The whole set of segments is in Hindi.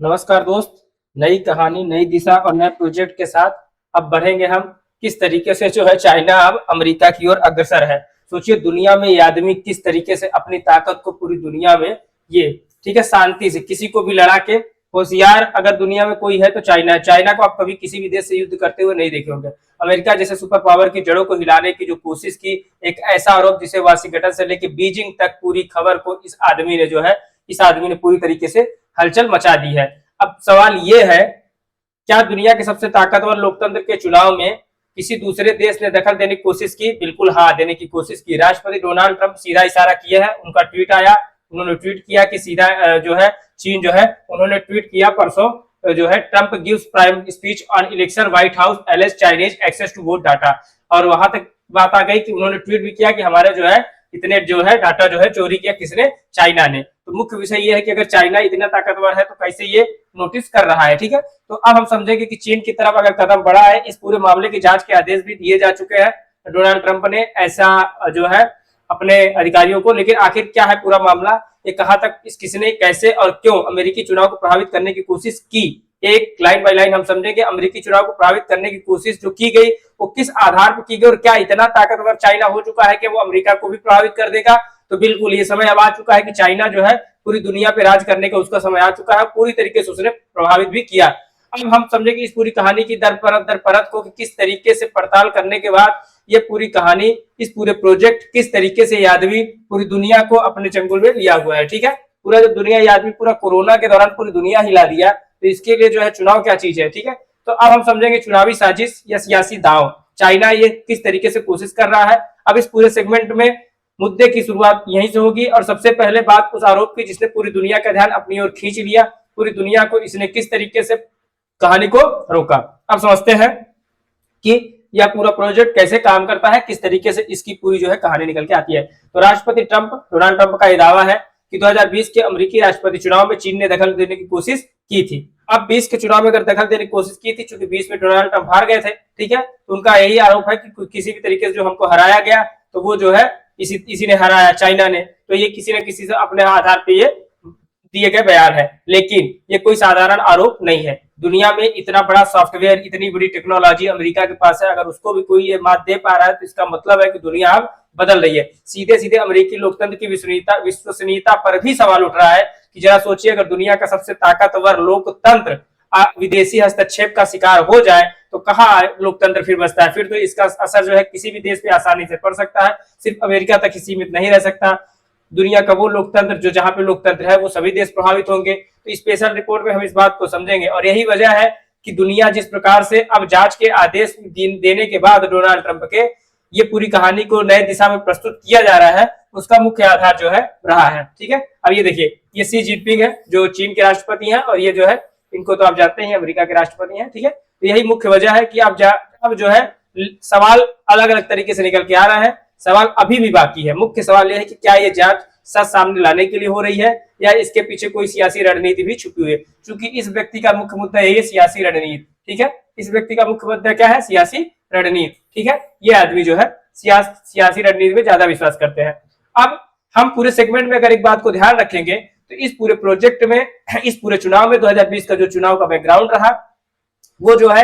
नमस्कार दोस्त। नई कहानी, नई दिशा और नए प्रोजेक्ट के साथ अब बढ़ेंगे हम। किस तरीके से जो है चाइना अब अमेरिका की ओर अग्रसर है। सोचिए दुनिया में ये आदमी किस तरीके से अपनी ताकत को पूरी दुनिया में ये ठीक है शांति से किसी को भी लड़ा के होशियार अगर दुनिया में कोई है तो चाइना है। चाइना को आप कभी किसी भी देश से युद्ध करते हुए नहीं देखे होंगे। अमेरिका जैसे सुपर पावर की जड़ों को हिलाने की जो कोशिश की, एक ऐसा आरोप जिसे वाशिंगटन से लेकर बीजिंग तक पूरी खबर को इस आदमी ने पूरी तरीके से हलचल मचा दी है। अब सवाल ये है, क्या दुनिया के सबसे ताकतवर लोकतंत्र के चुनाव में किसी दूसरे देश ने दखल देने की कोशिश की? बिल्कुल हाँ, देने की कोशिश की। राष्ट्रपति डोनाल्ड ट्रंप सीधा इशारा किया है, उनका ट्वीट आया, उन्होंने ट्वीट किया कि सीधा जो है चीन जो है उन्होंने ट्वीट किया परसों जो है Trump gives prime speech on election, White House alleges Chinese access to vote data. और वहां तक बात आ गई कि उन्होंने ट्वीट भी किया कि हमारे जो है इतने जो है डाटा जो है चोरी किया किसने? चाइना ने। तो मुख्य विषय ये है कि अगर चाइना इतना ताकतवर है तो कैसे ये नोटिस कर रहा है। ठीक है, तो अब हम समझेंगे कि चीन की तरफ अगर कदम बढ़ा है, इस पूरे मामले की जांच के आदेश भी दिए जा चुके हैं डोनाल्ड ट्रंप ने ऐसा जो है अपने अधिकारियों को। लेकिन आखिर क्या है पूरा मामला, ये कहां तक किसने कैसे और क्यों अमेरिकी चुनाव को प्रभावित करने की कोशिश की, एक लाइन बाय लाइन हम समझेंगे। अमेरिकी चुनाव को प्रभावित करने की कोशिश जो की गई वो किस आधार पर की गई और क्या इतना ताकतवर चाइना हो चुका है कि वो अमेरिका को भी प्रभावित कर देगा? तो बिल्कुल ये समय अब आ चुका है कि चाइना जो है पूरी दुनिया पे राज करने का उसका समय आ चुका है। पूरी तरीके से उसने प्रभावित भी किया। अब हम समझेंगे इस पूरी कहानी की दर परत को कि किस तरीके से पड़ताल करने के बाद ये पूरी कहानी, इस पूरे प्रोजेक्ट किस तरीके से ये आदमी पूरी दुनिया को अपने चंगुल में लिया हुआ है। ठीक है, पूरा जो दुनिया ये आदमी पूरा कोरोना के दौरान पूरी दुनिया हिला दिया, तो इसके लिए जो है चुनाव क्या चीज है। ठीक है, तो अब हम समझेंगे चुनावी साजिश या सियासी दांव, चाइना ये किस तरीके से कोशिश कर रहा है। अब इस पूरे सेगमेंट में मुद्दे की शुरुआत यहीं से होगी और सबसे पहले बात उस आरोप की जिसने पूरी दुनिया का ध्यान अपनी ओर खींच लिया। पूरी दुनिया को इसने किस तरीके से कहानी को रोका। अब समझते हैं कि यह पूरा प्रोजेक्ट कैसे काम करता है, किस तरीके से इसकी पूरी जो है कहानी निकल के आती है। तो राष्ट्रपति डोनाल्ड ट्रंप का यह दावा है कि 2020 के अमेरिकी राष्ट्रपति चुनाव में चीन ने दखल देने की कोशिश की थी। अब 20 के चुनाव में अगर दखल देने की कोशिश की थी, चूंकि 20 में डोनाल्ड ट्रंप हार गए थे, ठीक है, तो उनका यही आरोप है कि किसी भी तरीके से जो हमको हराया गया तो वो जो है इसी ने हराया, चाइना ने। तो ये किसी न किसी से अपने आधार पे ये दिए गए बयान है, लेकिन ये कोई साधारण आरोप नहीं है। दुनिया में इतना बड़ा सॉफ्टवेयर, इतनी बड़ी टेक्नोलॉजी अमेरिका के पास है, अगर उसको भी कोई ये मात दे पा रहा है तो इसका मतलब है कि दुनिया अब बदल रही है। सीधे सीधे अमेरिकी लोकतंत्र की विश्वसनीयता पर भी सवाल उठ रहा है कि जरा सोचिए, अगर दुनिया का सबसे ताकतवर लोकतंत्र विदेशी हस्तक्षेप का शिकार हो जाए तो कहाँ लोकतंत्र फिर बचता है? फिर तो इसका असर जो है किसी भी देश पे आसानी से पड़ सकता है, सिर्फ अमेरिका तक ही सीमित नहीं रह सकता। दुनिया का वो लोकतंत्र जो जहां पे लोकतंत्र है वो सभी देश प्रभावित होंगे। तो स्पेशल रिपोर्ट में हम इस बात को समझेंगे और यही वजह है कि दुनिया जिस प्रकार से अब जांच के आदेश देने के बाद डोनाल्ड ट्रंप के ये पूरी कहानी को नए दिशा में प्रस्तुत किया जा रहा है, उसका मुख्य आधार जो है रहा है। ठीक है, अब ये देखिए, ये शी जिनपिंग है जो चीन के राष्ट्रपति हैं और ये जो है इनको तो आप जानते हैं अमेरिका के राष्ट्रपति हैं। ठीक है, तो यही मुख्य वजह है कि अब जो है सवाल अलग अलग तरीके से निकल के आ रहा है। सवाल अभी भी बाकी है। मुख्य सवाल यह है कि क्या ये जांच सच सामने लाने के लिए हो रही है या इसके पीछे कोई सियासी रणनीति भी छुपी हुई है, क्योंकि इस व्यक्ति का मुख्य मुद्दा यही है, सियासी रणनीति। ठीक है, इस व्यक्ति का मुख्य मुद्दा क्या है? सियासी रणनीति। ठीक है, ये आदमी जो है सियासी रणनीति में ज्यादा विश्वास करते हैं। अब हम पूरे सेगमेंट में अगर एक बात को ध्यान रखेंगे तो इस पूरे प्रोजेक्ट में, इस पूरे चुनाव में 2020 का जो चुनाव का बैकग्राउंड रहा वो जो है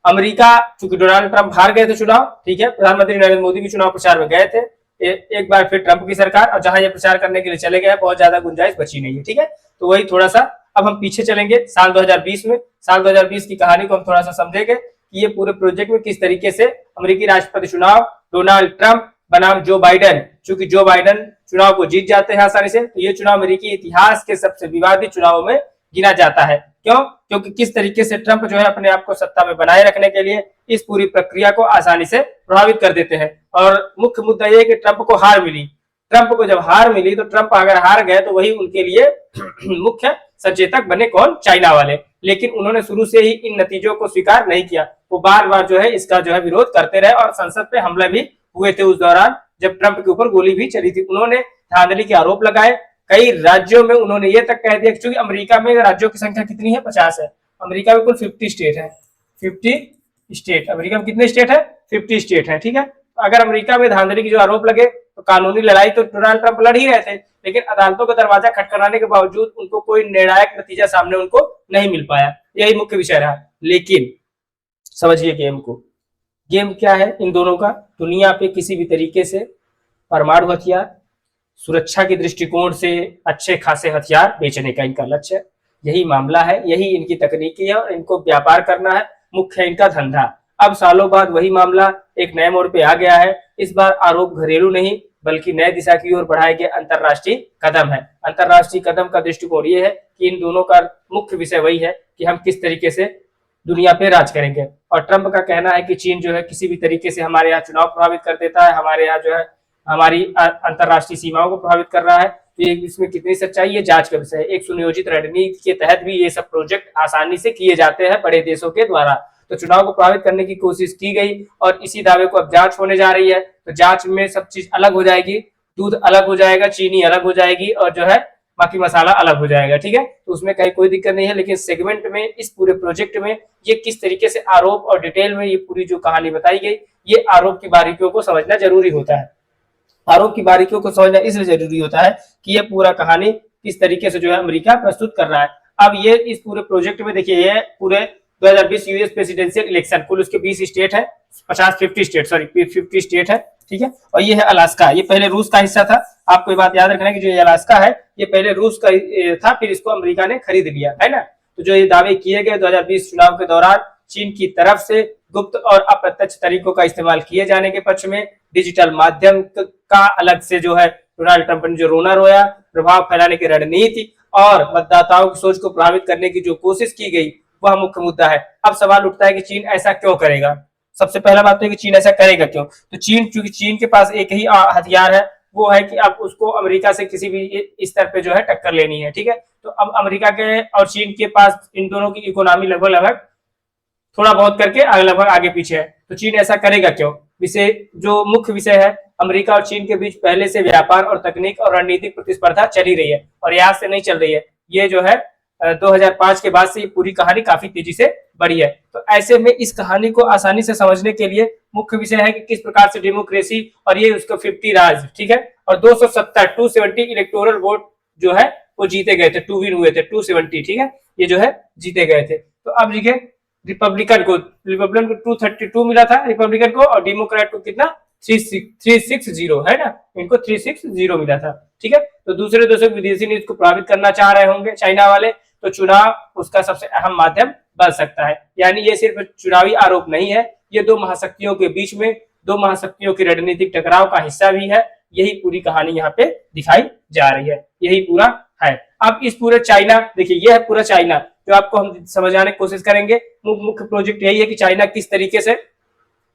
अमेरिका, चूंकि डोनाल्ड ट्रंप हार गए थे चुनाव, ठीक है, प्रधानमंत्री नरेंद्र मोदी भी चुनाव प्रचार में गए थे, एक बार फिर ट्रंप की सरकार, और जहां ये प्रचार करने के लिए चले गए बहुत ज्यादा गुंजाइश बची नहीं है। ठीक है, तो वही थोड़ा सा अब हम पीछे चलेंगे साल 2020 में। साल 2020 की कहानी को हम थोड़ा सा समझेंगे कि ये पूरे प्रोजेक्ट में किस तरीके से अमेरिकी राष्ट्रपति चुनाव डोनाल्ड ट्रंप बनाम जो बाइडेन, चूंकि जो बाइडेन चुनाव को जीत जाते हैं आसानी से, तो ये चुनाव अमेरिकी इतिहास के सबसे विवादित चुनावों में गिना जाता है। क्यों? क्योंकि किस तरीके से ट्रंप जो है अपने आप को सत्ता में बनाए रखने के लिए इस पूरी प्रक्रिया को आसानी से प्रभावित कर देते हैं। और मुख्य मुद्दा यह है कि ट्रंप को हार मिली। ट्रंप को जब हार मिली तो ट्रंप अगर हार गए तो वही उनके लिए मुख्य सचेतक बने कौन? चाइना वाले। लेकिन उन्होंने शुरू से ही इन नतीजों को स्वीकार नहीं किया, वो बार बार जो है इसका जो है विरोध करते रहे और संसद पे हमले भी हुए थे उस दौरान, जब ट्रंप के ऊपर गोली भी चली थी। उन्होंने धांधली के आरोप लगाए, कई राज्यों में उन्होंने ये तक कह दिया, क्योंकि अमेरिका में राज्यों की संख्या कितनी है? 50 है। अमेरिका में कुल 50 स्टेट है। 50 स्टेट, अमेरिका में कितने स्टेट है? 50 स्टेट है। ठीक है, अगर अमेरिका में धांधली की जो आरोप लगे तो कानूनी लड़ाई तो डोनाल्ड ट्रंप लड़ ही रहे थे, लेकिन अदालतों का दरवाजा खटखटाने के बावजूद उनको कोई निर्णायक नतीजा सामने उनको नहीं मिल पाया। यही मुख्य विषय रहा। लेकिन समझिए गेम को, गेम क्या है इन दोनों का, दुनिया पे किसी भी तरीके से परमाणु हथियार, सुरक्षा के दृष्टिकोण से अच्छे खासे हथियार बेचने का इनका लक्ष्य है। यही मामला है, यही इनकी तकनीकी है और इनको व्यापार करना है, मुख्य इनका धंधा। अब सालों बाद वही मामला एक नए मोड़ पे आ गया है। इस बार आरोप घरेलू नहीं बल्कि नए दिशा की ओर बढ़ाए गए अंतरराष्ट्रीय कदम है। अंतरराष्ट्रीय कदम का दृष्टिकोण ये है कि इन दोनों का मुख्य विषय वही है कि हम किस तरीके से दुनिया पे राज करेंगे। और ट्रंप का कहना है कि चीन जो है किसी भी तरीके से हमारे यहाँ चुनाव प्रभावित कर देता है, हमारे यहाँ जो है हमारी अंतरराष्ट्रीय सीमाओं को प्रभावित कर रहा है। तो इसमें कितनी सच्चाई है जांच का विषय है। एक सुनियोजित रणनीति के तहत भी ये सब प्रोजेक्ट आसानी से किए जाते हैं बड़े देशों के द्वारा। तो चुनाव को प्रभावित करने की कोशिश की गई और इसी दावे को अब जांच होने जा रही है। तो जांच में सब चीज अलग हो जाएगी, दूध अलग हो जाएगा, चीनी अलग हो जाएगी और जो है बाकी मसाला अलग हो जाएगा। ठीक है, तो उसमें कहीं कोई दिक्कत नहीं है। लेकिन सेगमेंट में इस पूरे प्रोजेक्ट में ये किस तरीके से आरोप और डिटेल में ये पूरी जो कहानी बताई गई, ये आरोप की बारीकियों को समझना जरूरी होता है। आरोप की बारीकियों को समझना इसलिए जरूरी होता है कि ये पूरा कहानी किस तरीके से जो है अमेरिका प्रस्तुत कर रहा है। अब ये इस पूरे प्रोजेक्ट में देखिए, ये पूरे 2020 यूएस प्रेसिडेंशियल इलेक्शन, कुल उसके 20 स्टेट है, 50 स्टेट है। ठीक है, और ये है अलास्का, ये पहले रूस का हिस्सा था। आपको ये बात याद रखना है कि जो ये अलास्का है ये पहले रूस का था, फिर इसको अमेरिका ने खरीद लिया है ना। तो जो ये दावे किए गए 2020 चुनाव के दौरान चीन की तरफ से गुप्त और अप्रत्यक्ष तरीकों का इस्तेमाल किए जाने के पक्ष में, डिजिटल माध्यम का अलग से जो है डोनाल्ड ट्रंप ने जो रोना रोया, प्रभाव फैलाने की रणनीति और मतदाताओं की सोच को प्रभावित करने की जो कोशिश की गई, वह मुख्य मुद्दा है। अब सवाल उठता है कि चीन ऐसा क्यों करेगा। सबसे पहला बात तो है कि चीन ऐसा करेगा क्यों। तो चीन, चूंकि चीन के पास एक ही हथियार है, वो है कि अब उसको अमेरिका से किसी भी स्तर पे जो है टक्कर लेनी है। ठीक है, तो अब अमेरिका के और चीन के पास इन दोनों की इकोनॉमी लगभग थोड़ा बहुत करके लगभग आगे पीछे है। तो चीन ऐसा करेगा क्यों, विषय जो मुख्य विषय है, अमेरिका और चीन के बीच पहले से व्यापार और तकनीक और रणनीतिक प्रतिस्पर्धा चली रही है और यहाँ से नहीं चल रही है। ये जो है 2005 के बाद से ये पूरी कहानी काफी तेजी से बढ़ी है। तो ऐसे में इस कहानी को आसानी से समझने के लिए मुख्य विषय है कि किस प्रकार से डेमोक्रेसी और ये उसका 50 राज, ठीक है, और 270 इलेक्टोरल वोट जो है वो जीते गए थे, 2 विन हुए थे, 270, ठीक है, ये जो है जीते गए थे। तो अब देखिए रिपब्लिकन को 232 मिला था रिपब्लिकन को, और डेमोक्रेट को कितना 360 है ना, इनको 360 मिला था। ठीक है, तो दूसरे देशों विदेशी नीति को प्रभावित करना चाह रहे होंगे चाइना वाले, तो चुनाव उसका सबसे अहम माध्यम बन सकता है। यानी ये सिर्फ चुनावी आरोप नहीं है, ये दो महाशक्तियों के बीच में, दो महाशक्तियों की रणनीतिक टकराव का हिस्सा भी है। यही पूरी कहानी यहाँ पे दिखाई जा रही है, यही पूरा है। अब इस पूरे चाइना, देखिए ये है पूरा चाइना जो आपको हम समझाने की कोशिश करेंगे। मुख्य प्रोजेक्ट यही है कि चाइना किस तरीके से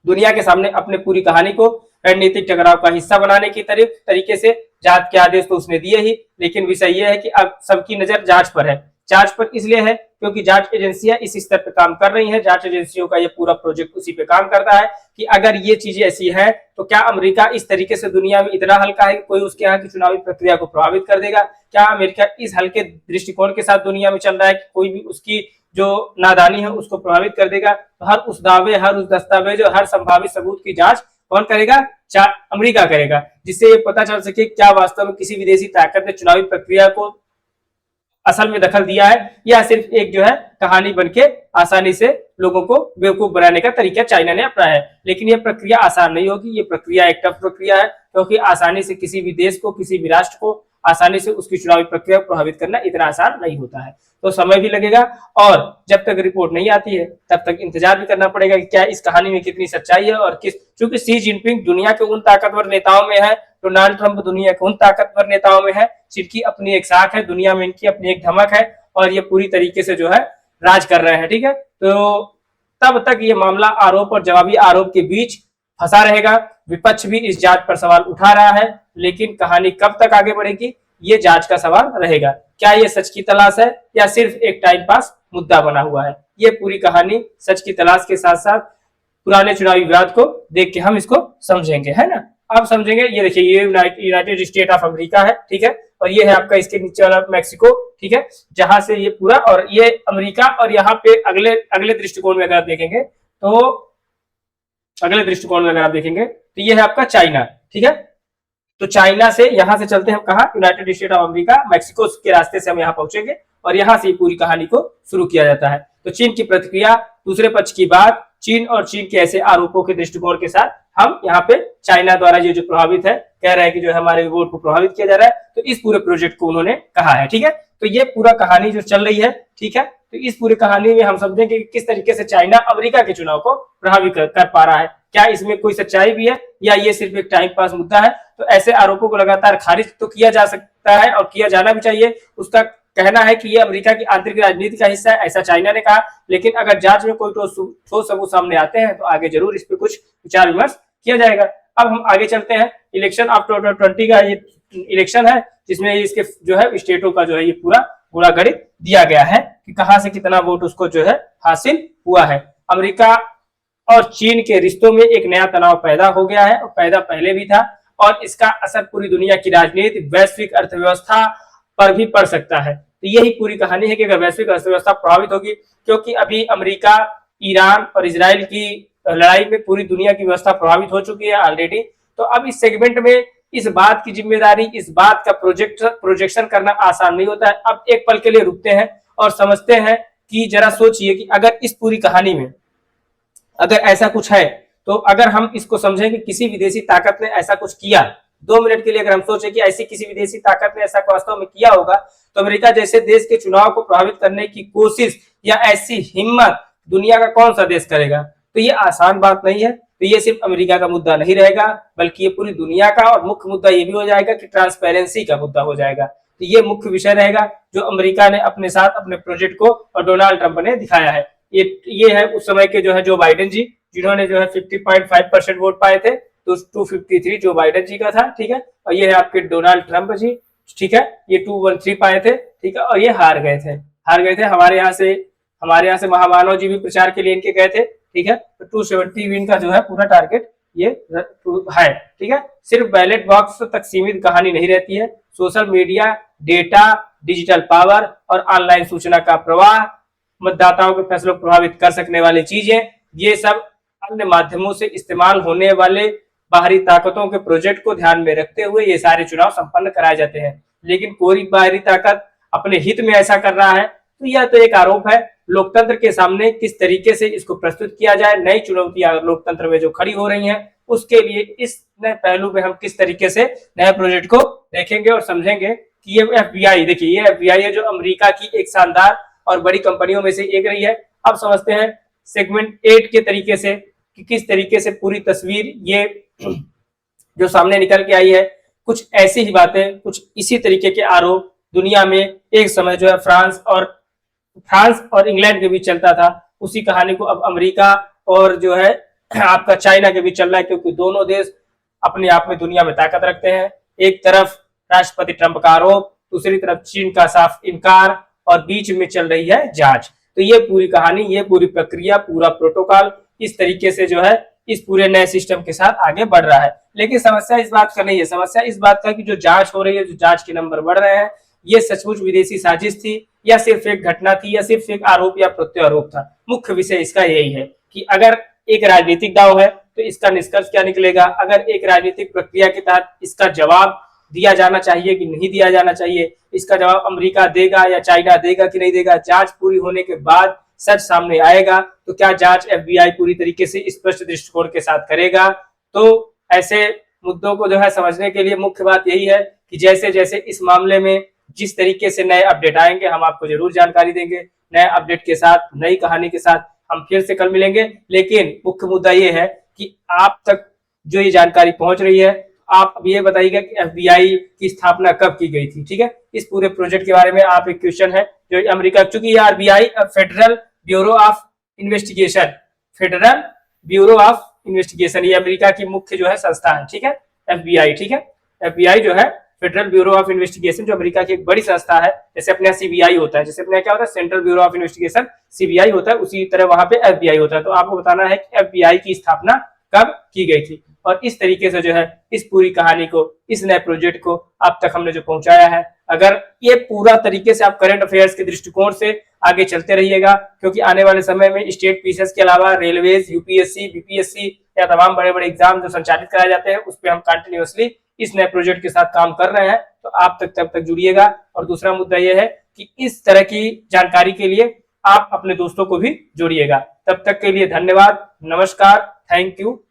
दुनिया के सामने अपने पूरी कहानी को रणनीतिक टकराव का हिस्सा बनाने की तरीके से, जांच के आदेश तो उसने दिए ही, लेकिन विषय यह है कि अब सबकी नजर जांच पर है। जांच पर इसलिए है क्योंकि जांच एजेंसियां इस स्तर पर काम कर रही हैं। जांच एजेंसियों का ये पूरा प्रोजेक्ट उसी पे काम करता है कि अगर ये चीजें ऐसी है तो क्या अमेरिका इस तरीके से दुनिया में इतना हल्का है कि कोई उसके यहाँ की चुनावी प्रक्रिया को प्रभावित कर देगा। क्या अमेरिका इस हल्के दृष्टिकोण के साथ दुनिया में चल रहा है कि कोई भी उसकी जो नादानी है उसको प्रभावित कर देगा। तो हर उस दावे, हर उस दस्तावेज और हर संभावित सबूत की जांच कौन करेगा? अमेरिका करेगा, जिससे ये पता चल सके क्या वास्तव में किसी विदेशी ताकत ने चुनावी प्रक्रिया को असल में दखल दिया है या सिर्फ एक जो है कहानी बनके आसानी से लोगों को बेवकूफ बनाने का तरीका चाइना ने अपनाया है। लेकिन यह प्रक्रिया आसान नहीं होगी, ये प्रक्रिया एक टफ प्रक्रिया है, क्योंकि आसानी से किसी भी देश को, किसी भी राष्ट्र को आसानी से उसकी चुनावी प्रक्रिया को प्रभावित करना इतना आसान नहीं होता है। तो समय भी लगेगा और जब तक रिपोर्ट नहीं आती है तब तक इंतजार भी करना पड़ेगा कि क्या इस कहानी में कितनी सच्चाई है और किस, चूंकि शी जिनपिंग दुनिया के उन ताकतवर नेताओं में है, डोनाल्ड ट्रंप दुनिया के उन ताकतवर नेताओं में है जिनकी अपनी एक साख है, दुनिया में इनकी अपनी एक धमक है और ये पूरी तरीके से जो है राज कर रहे हैं। ठीक है, तो तब तक ये मामला आरोप और जवाबी आरोप के बीच फंसा रहेगा। विपक्ष भी इस जांच पर सवाल उठा रहा है, लेकिन कहानी कब तक आगे बढ़ेगी ये जांच का सवाल रहेगा। क्या ये सच की तलाश है या सिर्फ एक टाइम पास मुद्दा बना हुआ है? ये पूरी कहानी सच की तलाश के साथ साथ पुराने चुनावी विवाद को देख के हम इसको समझेंगे, है ना। अब समझेंगे, ये देखिए ये यूनाइटेड स्टेट ऑफ अमेरिका है, ठीक है, और ये है आपका इसके नीचे वाला मैक्सिको, ठीक है, जहां से ये पूरा, और ये अमेरिका, और यहाँ पे अगले दृष्टिकोण में अगर आप देखेंगे तो तो ये है आपका चाइना, ठीक है। तो चाइना से यहां से चलते हैं हम कहा, United state of America, Mexico के रास्ते से हम यहाँ पहुंचेंगे और यहाँ से पूरी कहानी को शुरू किया जाता है। तो चीन की प्रतिक्रिया, दूसरे पक्ष की बात, चीन और चीन के ऐसे आरोपों के दृष्टिकोण के साथ हम यहाँ पे चाइना द्वारा ये जो प्रभावित है, कह रहा है कि जो हमारे वोट को प्रभावित किया जा रहा है, तो इस पूरे प्रोजेक्ट को उन्होंने कहा है, ठीक है। तो ये पूरा कहानी जो चल रही है, ठीक है। तो इस पूरी कहानी में हम समझेंगे कि किस तरीके से चाइना अमेरिका के चुनाव को प्रभावित कर पा रहा है, क्या इसमें कोई सच्चाई भी है या ये सिर्फ एक टाइम पास मुद्दा है। तो ऐसे आरोपों को लगातार खारिज तो किया जा सकता है और किया जाना भी चाहिए। उसका कहना है कि ये अमेरिका की आंतरिक राजनीति का हिस्सा है, ऐसा चाइना ने कहा। लेकिन अगर जांच में कोई ठोस सबूत सामने आते हैं तो आगे जरूर इस पर कुछ विचार विमर्श किया जाएगा। अब हम आगे चलते हैं। इलेक्शन ऑफ 2020 का ये इलेक्शन है जिसमें इसके जो है स्टेटों का जो है ये पूरा गुणा गणित दिया गया है कि कहां से कितना वोट उसको जो है हासिल हुआ है। अमेरिका और चीन के रिश्तों में एक नया तनाव पैदा हो गया है और पैदा पहले भी था और इसका असर पूरी दुनिया की राजनीति, वैश्विक अर्थव्यवस्था पर भी पड़ सकता है। तो यही पूरी कहानी है कि अगर वैश्विक अर्थव्यवस्था प्रभावित होगी, क्योंकि अभी अमेरिका, ईरान और इजराइल की लड़ाई में पूरी दुनिया की व्यवस्था प्रभावित हो चुकी है ऑलरेडी। तो अब इस सेगमेंट में इस बात की जिम्मेदारी, इस बात का प्रोजेक्शन करना आसान नहीं होता है। अब एक पल के लिए रुकते हैं और समझते हैं कि जरा सोचिए कि अगर इस पूरी कहानी में अगर ऐसा कुछ है, तो अगर हम इसको समझें कि किसी विदेशी ताकत ने ऐसा कुछ किया, 2 मिनट के लिए अगर हम सोचें कि ऐसी किसी विदेशी ताकत ने ऐसा वास्तव में किया होगा, तो अमेरिका जैसे देश के चुनाव को प्रभावित करने की कोशिश या ऐसी हिम्मत दुनिया का कौन सा देश करेगा। तो ये आसान बात नहीं है। तो ये सिर्फ अमेरिका का मुद्दा नहीं रहेगा, बल्कि ये पूरी दुनिया का, और मुख्य मुद्दा ये भी हो जाएगा कि ट्रांसपेरेंसी का मुद्दा हो जाएगा। तो ये मुख्य विषय रहेगा जो अमेरिका ने अपने साथ अपने प्रोजेक्ट को और डोनाल्ड ट्रंप ने दिखाया है। ये है उस समय के जो है जो बाइडेन जी, जिन्होंने जो है 50.5% वोट पाए थे, तो 253 जो बाइडेन जी का था, ठीक है। और ये है आपके डोनाल्ड ट्रंप जी, ठीक है, ये 213 पाए थे, ठीक है। और ये हार गए थे। हमारे यहाँ से महामानव जी भी प्रचार के लिए इनके गए थे, ठीक है। तो 270 विन का जो है पूरा टारगेट ये है, ठीक है। सिर्फ बैलेट बॉक्स तक सीमित कहानी नहीं रहती है। Social media, data, digital power और ऑनलाइन सूचना का प्रवाह, मतदाताओं के फैसलों को प्रभावित कर सकने वाली चीजें, ये सब अन्य माध्यमों से इस्तेमाल होने वाले बाहरी ताकतों के प्रोजेक्ट को ध्यान में रखते हुए ये सारे चुनाव संपन्न कराए जाते हैं। लेकिन कोई बाहरी ताकत अपने हित में ऐसा कर रहा है, तो यह तो एक आरोप है। लोकतंत्र के सामने किस तरीके से इसको प्रस्तुत किया जाए, नई चुनौतियां लोकतंत्र में जो खड़ी हो रही हैं, उसके लिए इस नए पहलू में हम किस तरीके से नए प्रोजेक्ट को देखेंगे और समझेंगे कि ये FBI, देखिए ये FBI है जो अमेरिका की एक शानदार और बड़ी कंपनियों में से एक रही है। अब समझते हैं सेगमेंट 8 के तरीके से कि किस तरीके से पूरी तस्वीर ये जो सामने निकल के आई है। कुछ ऐसी ही बातें, कुछ इसी तरीके के आरोप दुनिया में एक समय जो है फ्रांस और इंग्लैंड के बीच चलता था, उसी कहानी को अब अमेरिका और जो है आपका चाइना के बीच चल रहा है, क्योंकि दोनों देश अपने आप में दुनिया में ताकत रखते हैं। एक तरफ राष्ट्रपति ट्रंप का आरोप, दूसरी तरफ चीन का साफ इनकार और बीच में चल रही है जांच। तो ये पूरी कहानी, ये पूरी प्रक्रिया, पूरा प्रोटोकॉल इस तरीके से जो है इस पूरे नए सिस्टम के साथ आगे बढ़ रहा है। लेकिन समस्या इस बात का नहीं है, समस्या इस बात का कि जो जांच हो रही है, जो जांच के नंबर बढ़ रहे हैं, ये सचमुच विदेशी साजिश थी या सिर्फ एक घटना थी या सिर्फ एक आरोप या प्रत्यारोप था। मुख्य विषय इसका यही है कि अगर एक राजनीतिक दांव है तो इसका निष्कर्ष क्या निकलेगा, अगर एक राजनीतिक प्रक्रिया के तहत इसका जवाब दिया जाना चाहिए कि नहीं दिया जाना चाहिए, इसका जवाब अमेरिका देगा या चाइना देगा कि नहीं देगा, जांच पूरी होने के बाद सच सामने आएगा। तो क्या जांच FBI पूरी तरीके से स्पष्ट दृष्टिकोण के साथ करेगा। तो ऐसे मुद्दों को जो है समझने के लिए मुख्य बात यही है कि जैसे जैसे इस मामले में जिस तरीके से नए अपडेट आएंगे, हम आपको जरूर जानकारी देंगे। नए अपडेट के साथ, नई कहानी के साथ हम फिर से कल मिलेंगे। लेकिन मुख्य मुद्दा ये है कि आप तक जो ये जानकारी पहुंच रही है, आप अब ये बताइएगा कि FBI की स्थापना कब की गई थी, ठीक है। इस पूरे प्रोजेक्ट के बारे में आप एक क्वेश्चन है जो अमेरिका, चूंकि ये RBI federal bureau of investigation, federal bureau of investigation, ये अमेरिका की मुख्य जो है संस्था है, ठीक है, FBI, ठीक है। FBI जो है फेडरल ब्यूरो ऑफ इन्वेस्टिगेशन, जो अमेरिका की एक बड़ी संस्था है। जैसे अपने यहाँ CBI होता है, जैसे अपने यहाँ क्या होता है, central bureau of investigation, CBI होता है, उसी तरह वहां पे FBI होता है। तो आपको बताना है कि FBI की स्थापना कब की गई थी। और इस तरीके से जो है इस पूरी कहानी को, इस नए प्रोजेक्ट को आप तक हमने जो पहुंचाया है, अगर ये पूरा तरीके से आप करंट अफेयर्स के दृष्टिकोण से आगे चलते रहिएगा, क्योंकि आने वाले समय में स्टेट पीसीएस के अलावा रेलवेज, UPSC, BPSC या तमाम बड़े बड़े एग्जाम जो संचालित कराए जाते हैं उस पर हम कंटिन्यूअसली इस नए प्रोजेक्ट के साथ काम कर रहे हैं। तो आप तब तक जुड़िएगा। और दूसरा मुद्दा यह है कि इस तरह की जानकारी के लिए आप अपने दोस्तों को भी जोड़िएगा। तब तक के लिए धन्यवाद, नमस्कार, थैंक यू।